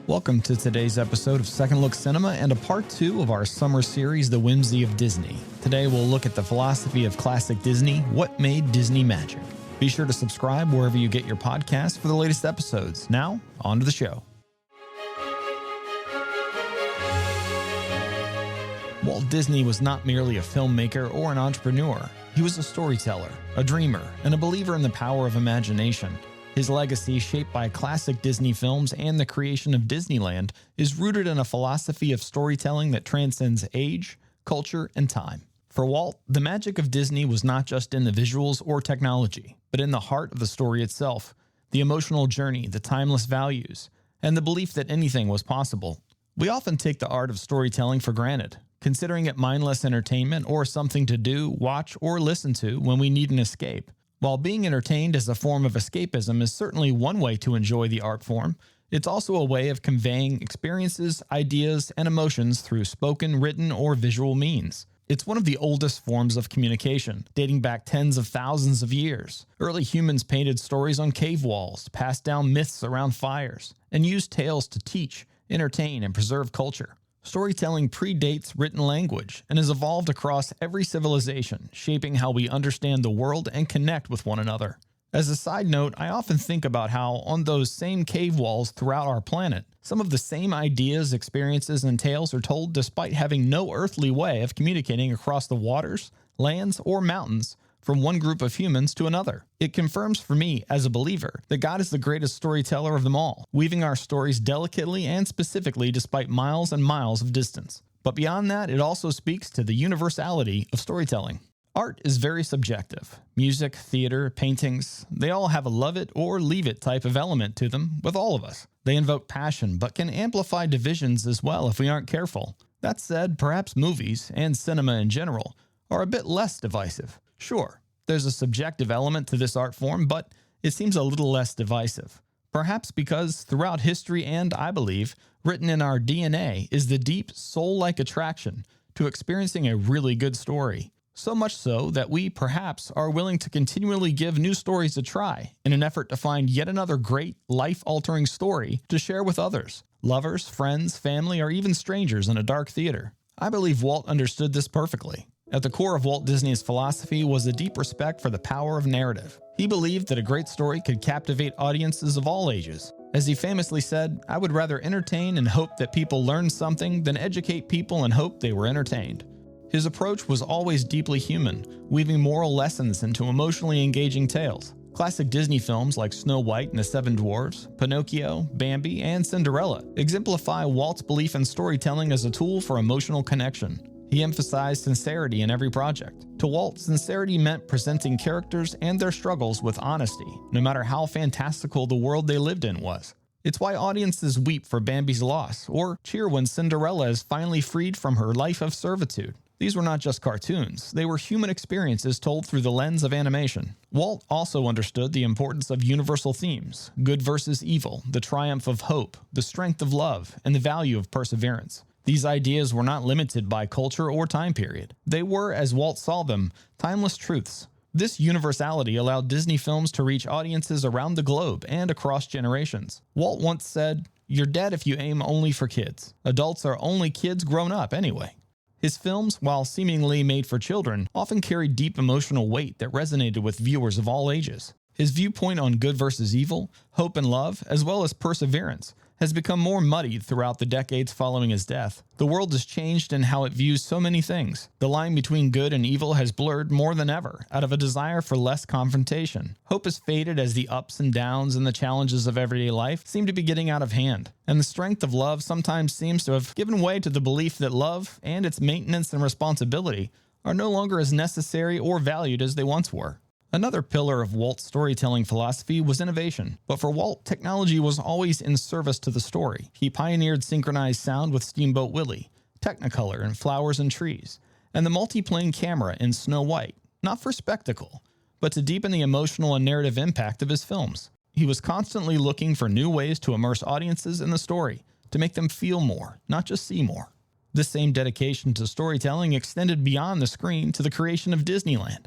Welcome to today's episode of Second Look Cinema and a part 2 of our summer series, The Whimsy of Disney. Today we'll look at the philosophy of classic Disney, what made Disney magic. Be sure to subscribe wherever you get your podcasts for the latest episodes. Now, on to the show. Walt Disney was not merely a filmmaker or an entrepreneur. He was a storyteller, a dreamer, and a believer in the power of imagination. His legacy, shaped by classic Disney films and the creation of Disneyland, is rooted in a philosophy of storytelling that transcends age, culture, and time. For Walt, the magic of Disney was not just in the visuals or technology, but in the heart of the story itself, the emotional journey, the timeless values, and the belief that anything was possible. We often take the art of storytelling for granted, considering it mindless entertainment or something to do, watch, or listen to when we need an escape. While being entertained as a form of escapism is certainly one way to enjoy the art form, it's also a way of conveying experiences, ideas, and emotions through spoken, written, or visual means. It's one of the oldest forms of communication, dating back tens of thousands of years. Early humans painted stories on cave walls, passed down myths around fires, and used tales to teach, entertain, and preserve culture. Storytelling predates written language and has evolved across every civilization, shaping how we understand the world and connect with one another. As a side note, I often think about how, on those same cave walls throughout our planet, some of the same ideas, experiences, and tales are told despite having no earthly way of communicating across the waters, lands, or mountains from one group of humans to another. It confirms for me, as a believer, that God is the greatest storyteller of them all, weaving our stories delicately and specifically despite miles and miles of distance. But beyond that, it also speaks to the universality of storytelling. Art is very subjective. Music, theater, paintings, they all have a love it or leave it type of element to them with all of us. They invoke passion, but can amplify divisions as well if we aren't careful. That said, perhaps movies, and cinema in general, are a bit less divisive. Sure, there's a subjective element to this art form, but it seems a little less divisive. Perhaps because throughout history and, I believe, written in our DNA is the deep soul-like attraction to experiencing a really good story. So much so that we, perhaps, are willing to continually give new stories a try in an effort to find yet another great, life-altering story to share with others, lovers, friends, family, or even strangers in a dark theater. I believe Walt understood this perfectly. At the core of Walt Disney's philosophy was a deep respect for the power of narrative. He believed that a great story could captivate audiences of all ages. As he famously said, "I would rather entertain and hope that people learn something than educate people and hope they were entertained." His approach was always deeply human, weaving moral lessons into emotionally engaging tales. Classic Disney films like Snow White and the Seven Dwarfs, Pinocchio, Bambi, and Cinderella exemplify Walt's belief in storytelling as a tool for emotional connection. He emphasized sincerity in every project. To Walt, sincerity meant presenting characters and their struggles with honesty, no matter how fantastical the world they lived in was. It's why audiences weep for Bambi's loss, or cheer when Cinderella is finally freed from her life of servitude. These were not just cartoons, they were human experiences told through the lens of animation. Walt also understood the importance of universal themes: good versus evil, the triumph of hope, the strength of love, and the value of perseverance. These ideas were not limited by culture or time period. They were, as Walt saw them, timeless truths. This universality allowed Disney films to reach audiences around the globe and across generations. Walt once said, "You're dead if you aim only for kids. Adults are only kids grown up anyway." His films, while seemingly made for children, often carried deep emotional weight that resonated with viewers of all ages. His viewpoint on good versus evil, hope and love, as well as perseverance, has become more muddied throughout the decades following his death. The world has changed in how it views so many things. The line between good and evil has blurred more than ever, out of a desire for less confrontation. Hope has faded as the ups and downs and the challenges of everyday life seem to be getting out of hand. And the strength of love sometimes seems to have given way to the belief that love and its maintenance and responsibility are no longer as necessary or valued as they once were. Another pillar of Walt's storytelling philosophy was innovation, but for Walt, technology was always in service to the story. He pioneered synchronized sound with Steamboat Willie, Technicolor in Flowers and Trees, and the multiplane camera in Snow White, not for spectacle, but to deepen the emotional and narrative impact of his films. He was constantly looking for new ways to immerse audiences in the story, to make them feel more, not just see more. This same dedication to storytelling extended beyond the screen to the creation of Disneyland.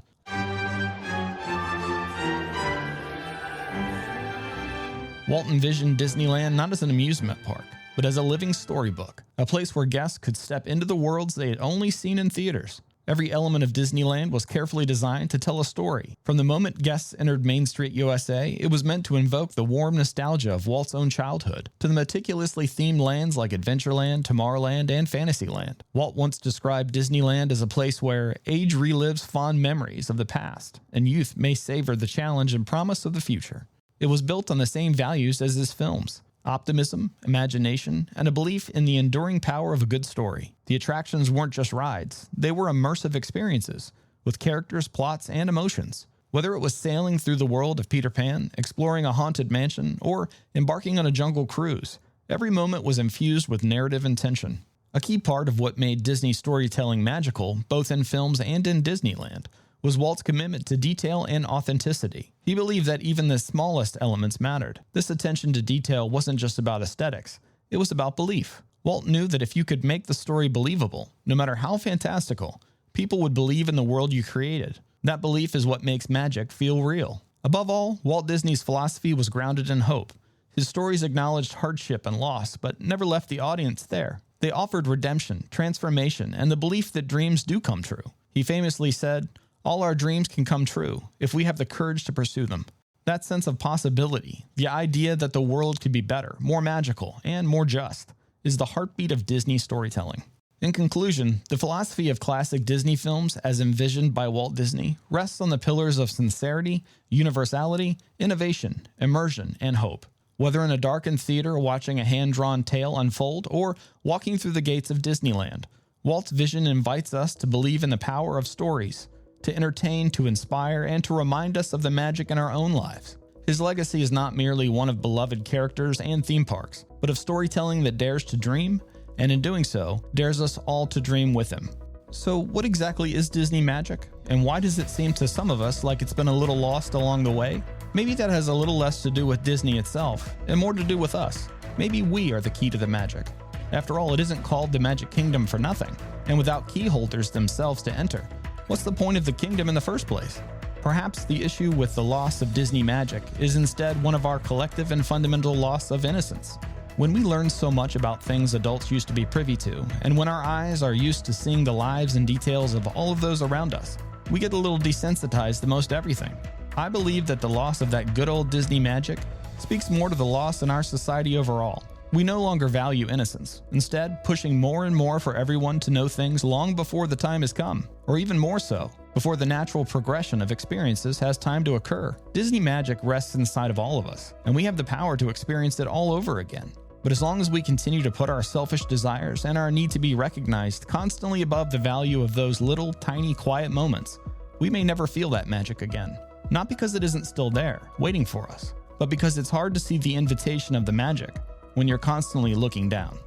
Walt envisioned Disneyland not as an amusement park, but as a living storybook, a place where guests could step into the worlds they had only seen in theaters. Every element of Disneyland was carefully designed to tell a story. From the moment guests entered Main Street USA, it was meant to invoke the warm nostalgia of Walt's own childhood, to the meticulously themed lands like Adventureland, Tomorrowland, and Fantasyland. Walt once described Disneyland as a place where age relives fond memories of the past, and youth may savor the challenge and promise of the future. It was built on the same values as his films: optimism, imagination, and a belief in the enduring power of a good story. The attractions weren't just rides, they were immersive experiences, with characters, plots, and emotions. Whether it was sailing through the world of Peter Pan, exploring a haunted mansion, or embarking on a jungle cruise, every moment was infused with narrative and tension. A key part of what made Disney storytelling magical, both in films and in Disneyland, was Walt's commitment to detail and authenticity. He believed that even the smallest elements mattered. This attention to detail wasn't just about aesthetics, it was about belief. Walt knew that if you could make the story believable, no matter how fantastical, people would believe in the world you created. That belief is what makes magic feel real. Above all, Walt Disney's philosophy was grounded in hope. His stories acknowledged hardship and loss, but never left the audience there. They offered redemption, transformation, and the belief that dreams do come true. He famously said, "All our dreams can come true if we have the courage to pursue them." That sense of possibility, the idea that the world could be better, more magical, and more just, is the heartbeat of Disney storytelling. In conclusion, the philosophy of classic Disney films, as envisioned by Walt Disney, rests on the pillars of sincerity, universality, innovation, immersion, and hope. Whether in a darkened theater watching a hand-drawn tale unfold or walking through the gates of Disneyland, Walt's vision invites us to believe in the power of stories, to entertain, to inspire, and to remind us of the magic in our own lives. His legacy is not merely one of beloved characters and theme parks, but of storytelling that dares to dream, and in doing so, dares us all to dream with him. So what exactly is Disney magic, and why does it seem to some of us like it's been a little lost along the way? Maybe that has a little less to do with Disney itself, and more to do with us. Maybe we are the key to the magic. After all, it isn't called the Magic Kingdom for nothing, and without key holders themselves to enter, what's the point of the kingdom in the first place? Perhaps the issue with the loss of Disney magic is instead one of our collective and fundamental loss of innocence. When we learn so much about things adults used to be privy to, and when our eyes are used to seeing the lives and details of all of those around us, we get a little desensitized to most everything. I believe that the loss of that good old Disney magic speaks more to the loss in our society overall. We no longer value innocence, instead pushing more and more for everyone to know things long before the time has come, or even more so, before the natural progression of experiences has time to occur. Disney magic rests inside of all of us, and we have the power to experience it all over again. But as long as we continue to put our selfish desires and our need to be recognized constantly above the value of those little, tiny, quiet moments, we may never feel that magic again. Not because it isn't still there, waiting for us, but because it's hard to see the invitation of the magic when you're constantly looking down.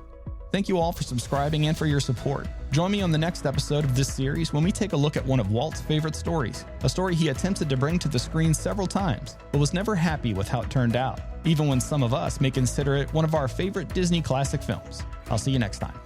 Thank you all for subscribing and for your support. Join me on the next episode of this series when we take a look at one of Walt's favorite stories, a story he attempted to bring to the screen several times, but was never happy with how it turned out, even when some of us may consider it one of our favorite Disney classic films. I'll see you next time.